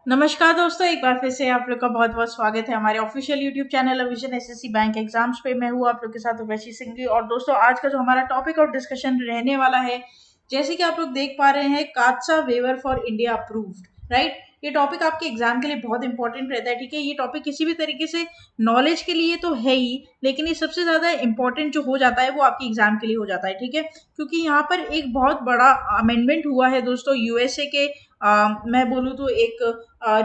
नमस्कार दोस्तों, एक बार फिर से आप लोग का बहुत बहुत स्वागत है हमारे official YouTube channel Avijan SSC bank exams पे। मैं हूँ आप लोग के साथ उर्वशी सिंघवी। और दोस्तों, आज का जो हमारा टॉपिक और डिस्कशन रहने वाला है, जैसे कि आप लोग देख पा रहे हैं, काचा waiver for India approved, right. ये टॉपिक आपके एग्जाम के लिए बहुत इंपॉर्टेंट रहता है, ठीक है। ये टॉपिक किसी भी तरीके से नॉलेज के लिए तो है ही, लेकिन ये सबसे ज्यादा इंपॉर्टेंट जो हो जाता है वो आपके एग्जाम के लिए हो जाता है, ठीक है। क्योंकि यहाँ पर एक बहुत बड़ा अमेंडमेंट हुआ है दोस्तों, यूएसए के मैं बोलूँ तो एक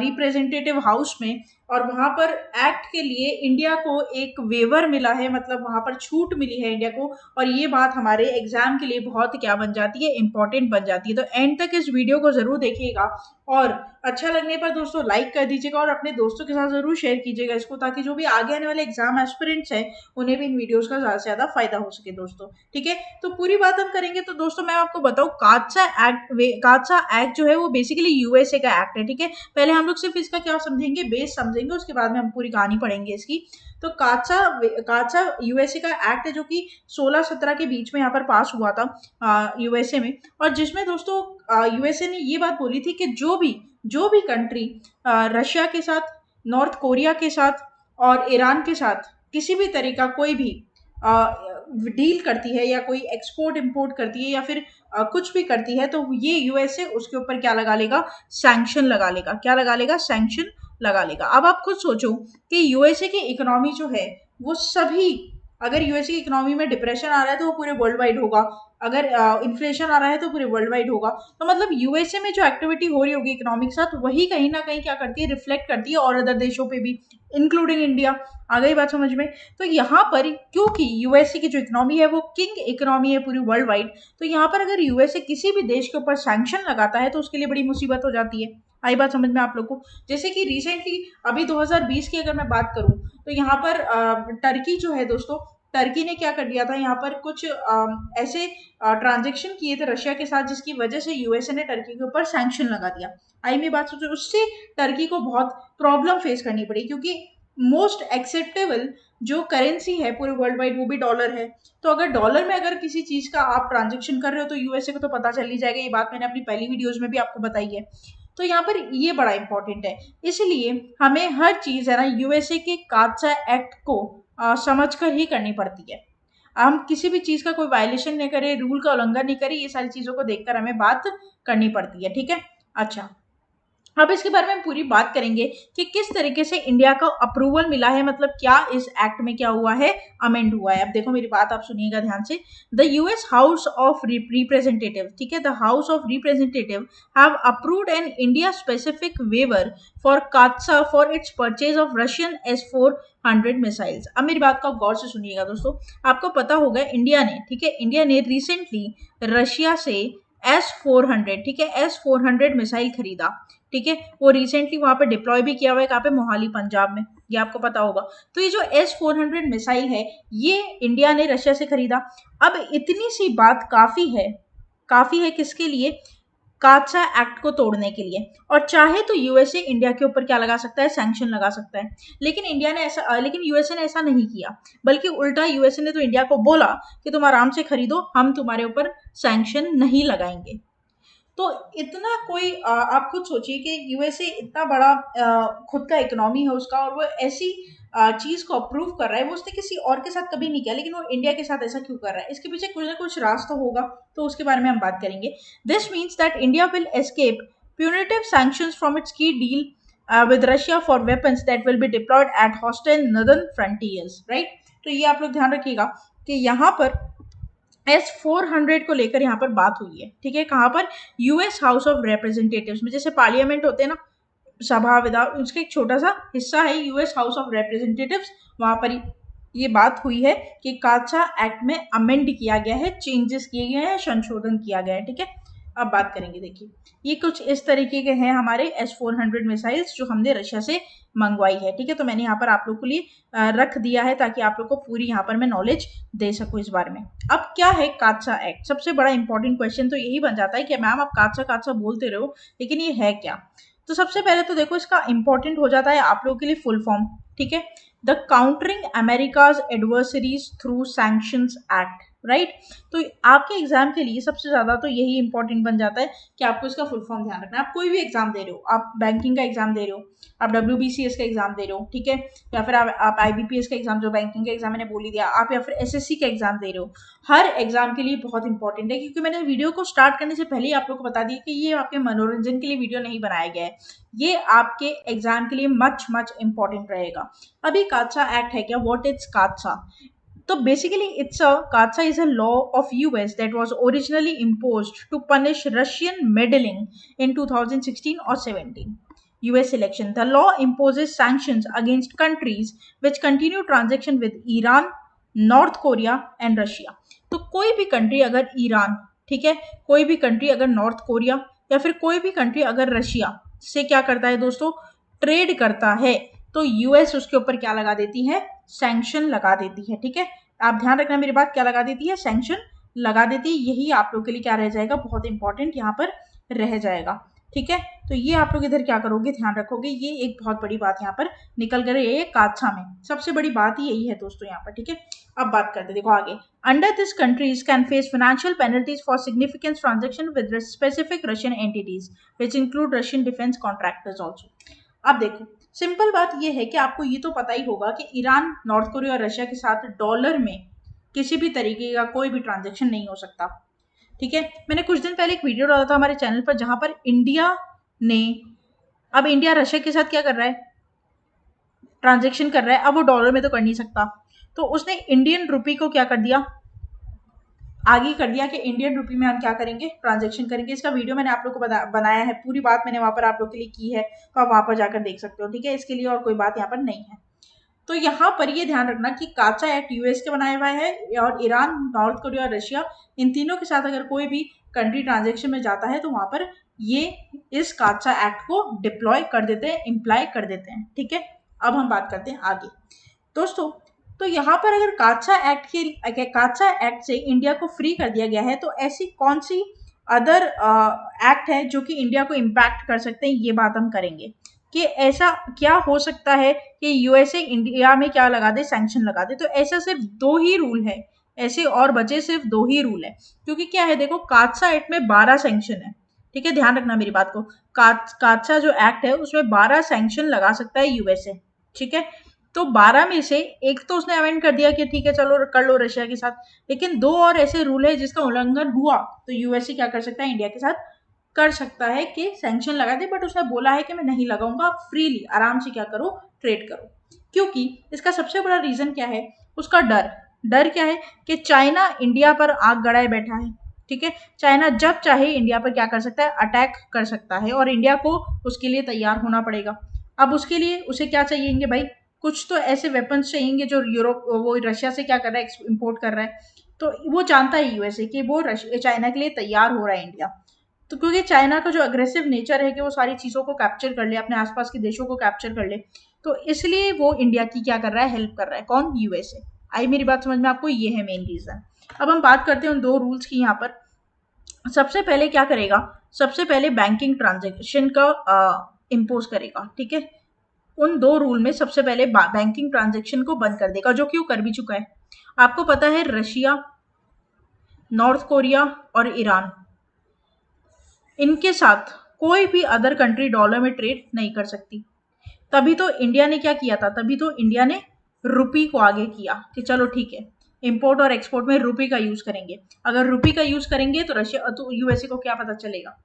रिप्रेजेंटेटिव हाउस में। और वहां पर एक्ट के लिए इंडिया को एक वेवर मिला है, मतलब वहां पर छूट मिली है इंडिया को। और ये बात हमारे एग्जाम के लिए बहुत क्या बन जाती है, इंपॉर्टेंट बन जाती है। तो एंड तक इस वीडियो को जरूर देखिएगा और अच्छा लगने पर दोस्तों लाइक कर दीजिएगा और अपने दोस्तों के साथ जरूर शेयर कीजिएगा इसको, ताकि जो भी आगे आने वाले एग्जाम एस्पिरेंट्स हैं उन्हें भी इन वीडियोस का ज्यादा से ज्यादा फायदा हो सके दोस्तों, ठीक है। तो पूरी बात हम करेंगे। तो दोस्तों, मैं आपको बताऊं, काचा एक्ट जो है वो बेसिकली यूएसए का एक्ट है, ठीक है। पहले हम लोग सिर्फ इसका क्या समझेंगे, बेस समझेंगे, उसके बाद में हम पूरी कहानी पढ़ेंगे इसकी। तो काचा काचा यूएसए का एक्ट है, जो कि 16-17 के बीच में यहाँ पर पास हुआ था यूएसए में। और जिसमें दोस्तों यूएसए ने ये बात बोली थी कि जो भी कंट्री रशिया के साथ, नॉर्थ कोरिया के साथ और ईरान के साथ किसी भी तरह का कोई भी डील करती है, या कोई एक्सपोर्ट इंपोर्ट करती है, या फिर कुछ भी करती है, तो ये यूएसए उसके ऊपर क्या लगा लेगा, सैंक्शन लगा लेगा। क्या लगा लेगा? सैंक्शन लगा लेगा। अब आप खुद सोचो कि यूएसए की इकोनॉमी जो है वो सभी, अगर यूएसए की इकोनॉमी में डिप्रेशन आ रहा है तो वो पूरे वर्ल्ड वाइड होगा, अगर इन्फ्लेशन आ रहा है तो पूरे वर्ल्ड वाइड होगा। तो मतलब यूएसए में जो एक्टिविटी हो रही होगी इकोनॉमी के साथ, वही कहीं ना कहीं क्या करती है, रिफ्लेक्ट करती है और अदर देशों पे भी, इंक्लूडिंग इंडिया। आ गई बात समझ में? तो यहाँ पर क्योंकि यूएसए की जो इकोनॉमी है वो किंग इकोनॉमी है पूरी वर्ल्ड वाइड, तो यहाँ पर अगर यूएसए किसी भी देश के ऊपर सैंक्शन लगाता है तो उसके लिए बड़ी मुसीबत हो जाती है। आई बात समझ में आप लोग को? जैसे कि रिसेंटली अभी 2020 की अगर मैं बात करूं, तो यहाँ पर टर्की जो है दोस्तों, टर्की ने क्या कर दिया था, यहाँ पर कुछ ऐसे ट्रांजेक्शन किए थे रशिया के साथ, जिसकी वजह से यूएसए ने टर्की के ऊपर सैंक्शन लगा दिया। आई मेरी बात सोचो, उससे टर्की को बहुत प्रॉब्लम फेस करनी पड़ी, क्योंकि मोस्ट एक्सेप्टेबल जो करेंसी है पूरे वर्ल्ड वाइड वो भी डॉलर है। तो अगर डॉलर में अगर किसी चीज का आप ट्रांजेक्शन कर रहे हो तो यूएसए को तो पता चल ही जाएगा। ये बात मैंने अपनी पहली वीडियोज में भी आपको बताई है। तो यहाँ पर ये बड़ा इंपॉर्टेंट है, इसलिए हमें हर चीज है ना यूएसए के काचा एक्ट को समझ कर ही करनी पड़ती है। हम किसी भी चीज का कोई वायलेशन नहीं करें, रूल का उल्लंघन नहीं करें, ये सारी चीजों को देखकर हमें बात करनी पड़ती है, ठीक है। अच्छा, अब इसके बारे में हम पूरी बात करेंगे कि किस तरीके से इंडिया का अप्रूवल मिला है, मतलब क्या इस एक्ट में क्या हुआ है, अमेंड हुआ है। अब देखो मेरी बात आप सुनिएगा ध्यान से। The US House of Representative, ठीक है, the House of Representative have approved an India specific waiver for CAATSA for its purchase of Russian S-400 missiles. अब मेरी बात को आप गौर से सुनिएगा दोस्तों। आपको पता होगा इंडिया ने, ठीक है, इंडिया ने रिसेंटली रशिया से S-400, ठीक है, S-400 मिसाइल खरीदा, ठीक है। वो रिसेंटली वहां पे डिप्लॉय भी किया हुआ है, कहाँ पे, मोहाली पंजाब में, ये आपको पता होगा। तो ये जो S-400 मिसाइल है, ये इंडिया ने रशिया से खरीदा। अब इतनी सी बात काफी है किसके लिए? काचा एक्ट को तोड़ने के लिए। और चाहे तो यूएसए इंडिया के ऊपर क्या लगा सकता है, सैंक्शन लगा सकता है। लेकिन यूएसए ने ऐसा नहीं किया, बल्कि उल्टा यूएसए ने तो इंडिया को बोला कि तुम आराम से खरीदो, हम तुम्हारे ऊपर सैंक्शन नहीं लगाएंगे। तो इतना कोई आप खुद सोचिए कि यूएसए इतना बड़ा खुद का इकोनॉमी है उसका, और वो ऐसी चीज को अप्रूव कर रहा है, वो उसने किसी और के साथ कभी नहीं किया, लेकिन वो इंडिया के साथ ऐसा क्यों कर रहा है? इसके पीछे कुछ ना कुछ राज तो होगा, तो उसके बारे में हम बात करेंगे। This means that India will escape punitive sanctions from its key deal with Russia for weapons that will be deployed at hostile northern frontiers, right? तो ये आप लोग ध्यान रखिएगा कि यहाँ पर S-400 को लेकर यहाँ पर बात हुई है, ठीक है। कहाँ पर? यूएस हाउस ऑफ रिप्रेजेंटेटिव्स में, जैसे पार्लियामेंट होते हैं ना, सभा विधान, उसका एक छोटा सा हिस्सा है यूएस हाउस ऑफ रिप्रेजेंटेटिव्स। वहां पर ये बात हुई है कि काचा एक्ट में अमेंड किया गया है, चेंजेस किए गए हैं, संशोधन किया गया है, ठीक है। अब बात करेंगे, देखिए ये कुछ इस तरीके के हैं हमारे S-400 मिसाइल्स जो हमने रशिया से मंगवाई है, ठीक है। तो मैंने यहाँ पर आप लोग के लिए रख दिया है, ताकि आप लोग को पूरी यहाँ पर मैं नॉलेज दे सकूँ इस बारे में। अब क्या है काचा एक्ट? सबसे बड़ा इंपॉर्टेंट क्वेश्चन तो यही बन जाता है कि मैम आप काचा काचा बोलते रहो, लेकिन ये है क्या? तो सबसे पहले तो देखो, इसका इंपॉर्टेंट हो जाता है आप लोगों के लिए फुल फॉर्म, ठीक है। The countering America's adversaries through sanctions act, right. तो आपके एग्जाम के लिए सबसे ज्यादा तो यही इंपॉर्टेंट बन जाता है कि आपको इसका फुल फॉर्म ध्यान रखना है। आप कोई भी एग्जाम दे रहे हो, आप बैंकिंग का एग्जाम दे रहे हो, आप WBCS का एग्जाम दे रहे हो, ठीक है, या फिर आप IBPS का एग्जाम, जो बैंकिंग का एग्जाम मैंने बोल ही दिया, आप या फिर SSC का एग्जाम दे रहे हो, हर एग्जाम के लिए बहुत इंपॉर्टेंट है। क्योंकि मैंने वीडियो को स्टार्ट करने से पहले ही आप लोग को बता दिया कि ये आपके मनोरंजन के लिए वीडियो नहीं बनाया गया है, ये आपके एग्जाम के लिए मच मच इंपॉर्टेंट रहेगा। अभी काचा एक्ट है क्या, व्हाट इज काचा? So basically, CAATSA is a law of US that was originally imposed to punish Russian meddling in 2016 or 17 US election. The law imposes sanctions against countries which continue transaction with Iran, North Korea and Russia. तो कोई भी country अगर Iran, ठीक है, कोई भी country अगर north Korea या फिर कोई भी कंट्री अगर रशिया से क्या करता है दोस्तों, ट्रेड करता है, तो यूएस उसके ऊपर क्या लगा देती है, सैंक्शन लगा देती है। ठीक है, आप ध्यान रखना मेरी बात, क्या लगा देती है, सैंक्शन लगा देती है। यही आप लोग के लिए क्या रह जाएगा, बहुत इंपॉर्टेंट यहाँ पर रह जाएगा। ठीक है, तो ये आप लोग इधर क्या करोगे, ध्यान रखोगे, ये एक बहुत बड़ी बात यहाँ पर निकल कर ये काचा में सबसे बड़ी बात ही यही है दोस्तों यहाँ पर। ठीक है, अब बात करते देखो आगे। Under this countries can face financial penalties for significant transaction with specific Russian entities which include Russian defence contractors also. अब देखो, सिंपल बात यह है कि आपको ये तो पता ही होगा कि ईरान, नॉर्थ कोरिया और रशिया के साथ डॉलर में किसी भी तरीके का कोई भी ट्रांजेक्शन नहीं हो सकता। ठीक है, मैंने कुछ दिन पहले एक वीडियो डाला था हमारे चैनल पर जहां पर इंडिया ने, अब इंडिया रशिया के साथ क्या कर रहा है, ट्रांजेक्शन कर रहा है, अब वो डॉलर में तो कर नहीं सकता, तो उसने इंडियन रुपी को क्या कर दिया, आगे कर दिया कि इंडियन रुपी में हम क्या करेंगे, ट्रांजेक्शन करेंगे। इसका वीडियो मैंने आप लोग को बनाया है, पूरी बात मैंने वहां पर आप लोग के लिए की है, तो आप वहां पर जाकर देख सकते हो। ठीक है, इसके लिए और कोई बात यहाँ पर नहीं है। तो यहाँ पर ये ध्यान रखना कि काचा एक्ट यूएस के बनाया हुआ है, और ईरान, नॉर्थ कोरिया और रशिया, इन तीनों के साथ अगर कोई भी कंट्री ट्रांजेक्शन में जाता है तो वहां पर ये इस काचा एक्ट को डिप्लॉय कर देते हैं, इम्प्लाई कर देते हैं। ठीक है, अब हम बात करते हैं आगे दोस्तों। तो यहाँ पर अगर काचा एक्ट से इंडिया को फ्री कर दिया गया है, तो ऐसी कौन सी अदर एक्ट है जो कि इंडिया को इम्पैक्ट कर सकते हैं, ये बात हम करेंगे कि ऐसा क्या हो सकता है कि यूएसए इंडिया में क्या लगा दे, सैंक्शन लगा दे। तो ऐसा सिर्फ दो ही रूल है, ऐसे और बचे सिर्फ दो ही रूल है। क्योंकि क्या है देखो, काचा एक्ट में 12 सैंक्शन है। ठीक है, ध्यान रखना मेरी बात को, काचा जो एक्ट है उसमें 12 सैंक्शन लगा सकता है यूएसए। ठीक है, तो 12 में से एक तो उसने अमेंड कर दिया कि ठीक है चलो कर लो रशिया के साथ, लेकिन दो और ऐसे रूल है जिसका उल्लंघन हुआ तो यूएसए क्या कर सकता है, इंडिया के साथ कर सकता है कि सैंक्शन लगा दे। बट उसने बोला है कि मैं नहीं लगाऊंगा, आप फ्रीली आराम से क्या करो, ट्रेड करो। क्योंकि इसका सबसे बड़ा रीजन क्या है, उसका डर क्या है कि चाइना इंडिया पर आग गड़ाए बैठा है। ठीक है, चाइना जब चाहे इंडिया पर क्या कर सकता है, अटैक कर सकता है, और इंडिया को उसके लिए तैयार होना पड़ेगा। अब उसके लिए उसे क्या चाहिए भाई, कुछ तो ऐसे वेपन्स चाहिए जो यूरोप, वो रशिया से क्या कर रहा है, इम्पोर्ट कर रहा है। तो वो जानता है यूएसए कि वो चाइना के लिए तैयार हो रहा है इंडिया। तो क्योंकि चाइना का जो अग्रेसिव नेचर है कि वो सारी चीज़ों को कैप्चर कर ले, अपने आसपास के देशों को कैप्चर कर ले, तो इसलिए वो इंडिया की क्या कर रहा है, हेल्प कर रहा है। कौन, यूएसए। आई मेरी बात समझ में आपको, ये है मेन रीजन। अब हम बात करते हैं उन दो रूल्स की यहाँ पर। सबसे पहले क्या करेगा, सबसे पहले बैंकिंग ट्रांजेक्शन का इम्पोज करेगा। ठीक है, उन दो रूल में सबसे पहले बैंकिंग ट्रांजेक्शन को बंद कर देगा, जो कि वो कर भी चुका है। आपको पता है रशिया, नॉर्थ कोरिया और ईरान, इनके साथ कोई भी अदर कंट्री डॉलर में ट्रेड नहीं कर सकती। तभी तो इंडिया ने क्या किया था, तभी तो इंडिया ने रुपी को आगे किया कि चलो ठीक है, इंपोर्ट और एक्सपोर्ट में रुपी का यूज करेंगे। अगर रुपी का यूज करेंगे तो रशिया, तो यूएसए को क्या पता चलेगा।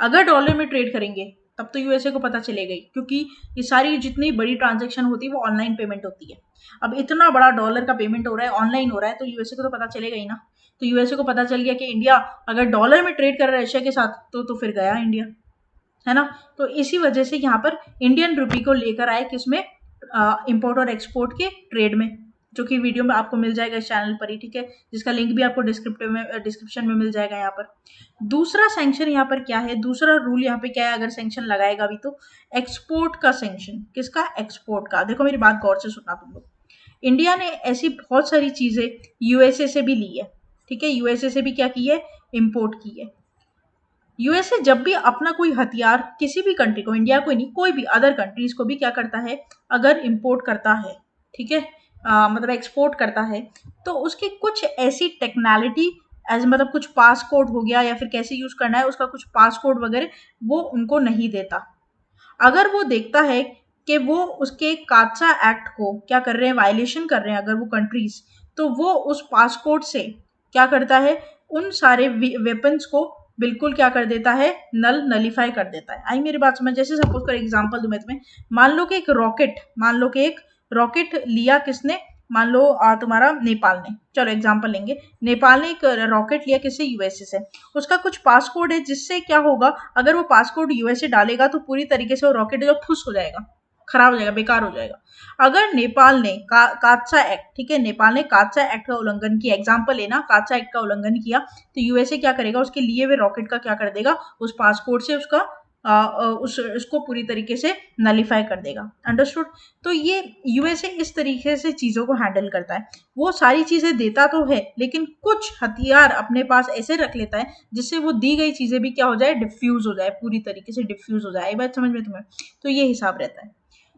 अगर डॉलर में ट्रेड करेंगे तब तो यूएसए को पता चलेगा ही, क्योंकि ये सारी जितनी बड़ी ट्रांजेक्शन होती है वो ऑनलाइन पेमेंट होती है। अब इतना बड़ा डॉलर का पेमेंट हो रहा है, ऑनलाइन हो रहा है, तो यूएसए को तो पता चलेगा ही ना। तो यूएसए को पता चल गया कि इंडिया अगर डॉलर में ट्रेड कर रहा है रशिया के साथ, तो फिर गया इंडिया, है ना। तो इसी वजह से यहाँ पर इंडियन रुपी को लेकर आए, किसमें, इंपोर्ट और एक्सपोर्ट के ट्रेड में, जो कि वीडियो में आपको मिल जाएगा इस चैनल पर ही। ठीक है, जिसका लिंक भी आपको डिस्क्रिप्शन में मिल जाएगा यहाँ पर। दूसरा सैंक्शन यहाँ पर क्या है, दूसरा रूल यहाँ पे क्या है, अगर सैंक्शन लगाएगा भी तो एक्सपोर्ट का सैंक्शन। किसका, एक्सपोर्ट का। देखो मेरी बात गौर से सुनना तुम लोग, इंडिया ने ऐसी बहुत सारी चीजें यूएसए से भी ली है। ठीक है, यूएसए से भी क्या की है, इम्पोर्ट की है। यूएसए जब भी अपना कोई हथियार किसी भी कंट्री को, इंडिया को नहीं, कोई भी अदर कंट्रीज को भी क्या करता है, अगर इंपोर्ट करता है, ठीक है, मतलब एक्सपोर्ट करता है, तो उसकी कुछ ऐसी टेक्नैलिटी एज मतलब कुछ पास कोड हो गया या फिर कैसे यूज करना है उसका कुछ पास कोड वगैरह वो उनको नहीं देता। अगर वो देखता है कि वो उसके काचा एक्ट को क्या कर रहे हैं, वायलेशन कर रहे हैं अगर वो कंट्रीज, तो वो उस पासपोर्ट से क्या करता है, उन सारे वेपन्स को बिल्कुल क्या कर देता है, नलीफाई कर देता है। आई मेरी बात समझ? जैसे सपोज कर एग्जांपल दूं मैं तुम्हें, मान लो कि एक रॉकेट, मान लो कि एक रॉकेट लिया किसने, मान लो तुम्हारा नेपाल ने, चलो एग्जांपल लेंगे, नेपाल ने एक रॉकेट लिया किससे, यूएसए से। उसका कुछ पासकोड है जिससे क्या होगा, अगर वो पासकोड यूएसए डालेगा तो पूरी तरीके से वो रॉकेट जो ठुस हो जाएगा, खराब हो जाएगा, बेकार हो जाएगा। अगर नेपाल ने काचा एक्ट, ठीक है, नेपाल ने काचा एक्ट का उल्लंघन किया, एग्जाम्पल लेना, काचा एक्ट का उल्लंघन किया, तो यूएसए क्या करेगा, उसके लिए हुए रॉकेट का क्या कर देगा, उस पासपोर्ट से उसका उसको पूरी तरीके से नलीफाई कर देगा। अंडरस्टूड? तो ये यूएसए इस तरीके से चीजों को हैंडल करता है। वो सारी चीजें देता तो है लेकिन कुछ हथियार अपने पास ऐसे रख लेता है जिससे वो दी गई चीजें भी क्या हो जाए, डिफ्यूज हो जाए, पूरी तरीके से डिफ्यूज हो जाए। बात समझ में तुम्हें? तो ये हिसाब रहता है।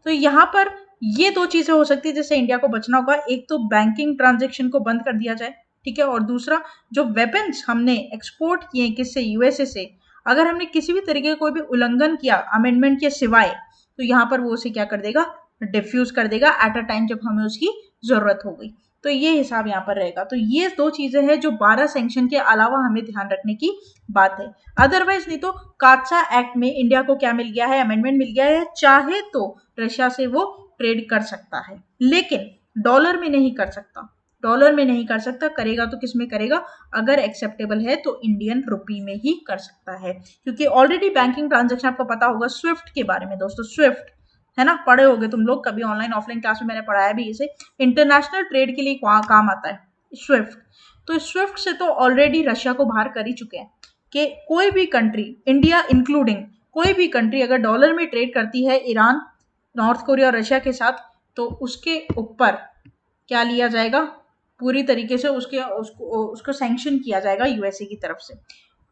तो यहाँ पर ये दो चीजें हो सकती है जिससे इंडिया को बचना होगा। एक तो बैंकिंग ट्रांजेक्शन को बंद कर दिया जाए, ठीक है, और दूसरा जो वेपन्स हमने एक्सपोर्ट किए किससे, यूएसए से, अगर हमने किसी भी तरीके का कोई भी उल्लंघन किया अमेंडमेंट के सिवाय, तो यहाँ पर वो उसे क्या कर देगा, डिफ्यूज कर देगा एट अ टाइम जब हमें उसकी जरूरत हो गई। तो ये हिसाब यहाँ पर रहेगा। तो ये दो चीजें हैं जो 12 सैंक्शन के अलावा हमें ध्यान रखने की बात है। अदरवाइज नहीं तो काचा एक्ट में इंडिया को क्या मिल गया है, अमेंडमेंट मिल गया है, चाहे तो रशिया से वो ट्रेड कर सकता है लेकिन डॉलर में नहीं कर सकता। डॉलर में नहीं कर सकता, करेगा तो किस में करेगा, अगर एक्सेप्टेबल है तो इंडियन रुपी में ही कर सकता है। क्योंकि ऑलरेडी बैंकिंग ट्रांजेक्शन आपको पता होगा स्विफ्ट के बारे में दोस्तों, स्विफ्ट है ना, पढ़े होगे तुम लोग कभी ऑनलाइन ऑफलाइन क्लास में, मैंने पढ़ाया भी इसे, इंटरनेशनल ट्रेड के लिए काम आता है स्विफ्ट। तो स्विफ्ट से तो ऑलरेडी रशिया को बाहर कर ही चुके हैं कि कोई भी कंट्री, इंडिया इंक्लूडिंग, कोई भी कंट्री अगर डॉलर में ट्रेड करती है ईरान, नॉर्थ कोरिया और रशिया के साथ, तो उसके ऊपर क्या लिया जाएगा, पूरी तरीके से उसको सैंक्शन किया जाएगा यूएसए की तरफ से।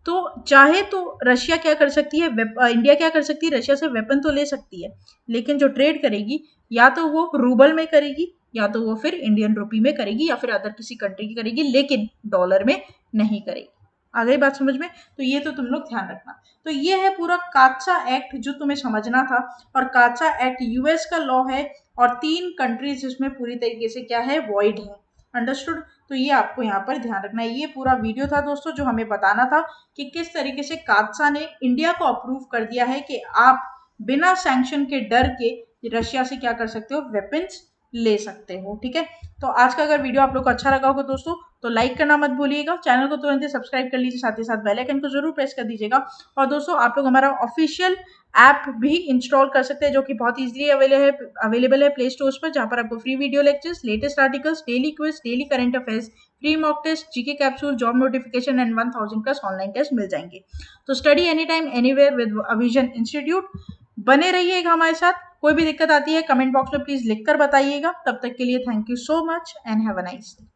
तो चाहे तो रशिया क्या कर सकती है, इंडिया क्या कर सकती है, रशिया से वेपन तो ले सकती है लेकिन जो ट्रेड करेगी या तो वो रूबल में करेगी या तो वो फिर इंडियन रुपी में करेगी या फिर अदर किसी कंट्री की करेगी, लेकिन डॉलर में नहीं करेगी। आ गई बात समझ में? तो ये तो तुम लोग ध्यान रखना। तो ये है पूरा काचा एक्ट जो तुम्हें समझना था। और काचा एक्ट यूएस का लॉ है और 3 कंट्रीज इसमें पूरी तरीके से क्या है, वॉइड है। अंडरस्टूड? तो ये आपको यहाँ पर ध्यान रखना है। ये पूरा वीडियो था दोस्तों जो हमें बताना था कि किस तरीके से कात्सा ने इंडिया को अप्रूव कर दिया है कि आप बिना सैंक्शन के डर के रशिया से क्या कर सकते हो, वेपन्स ले सकते हो। ठीक है, तो आज का अगर वीडियो आप लोग को अच्छा लगा होगा दोस्तों तो लाइक करना मत भूलिएगा, चैनल को तुरंत ही सब्सक्राइब कर लीजिए, साथ ही साथ बेल आइकन को जरूर प्रेस कर दीजिएगा। और दोस्तों आप लोग हमारा ऑफिशियल ऐप भी इंस्टॉल कर सकते हैं जो कि बहुत इजीली अवेलेबल है प्ले स्टोर पर, जहां पर आपको free video lectures, latest articles, daily quiz, daily current affairs, free mock test, GK capsule, job notification and 1000 plus online test मिल जाएंगे। तो study any time anywhere with Avijan institute. बने रहिएगा हमारे साथ। कोई भी दिक्कत आती है कमेंट बॉक्स में प्लीज लिखकर बताइएगा। तब तक के लिए thank you so much and have a nice day.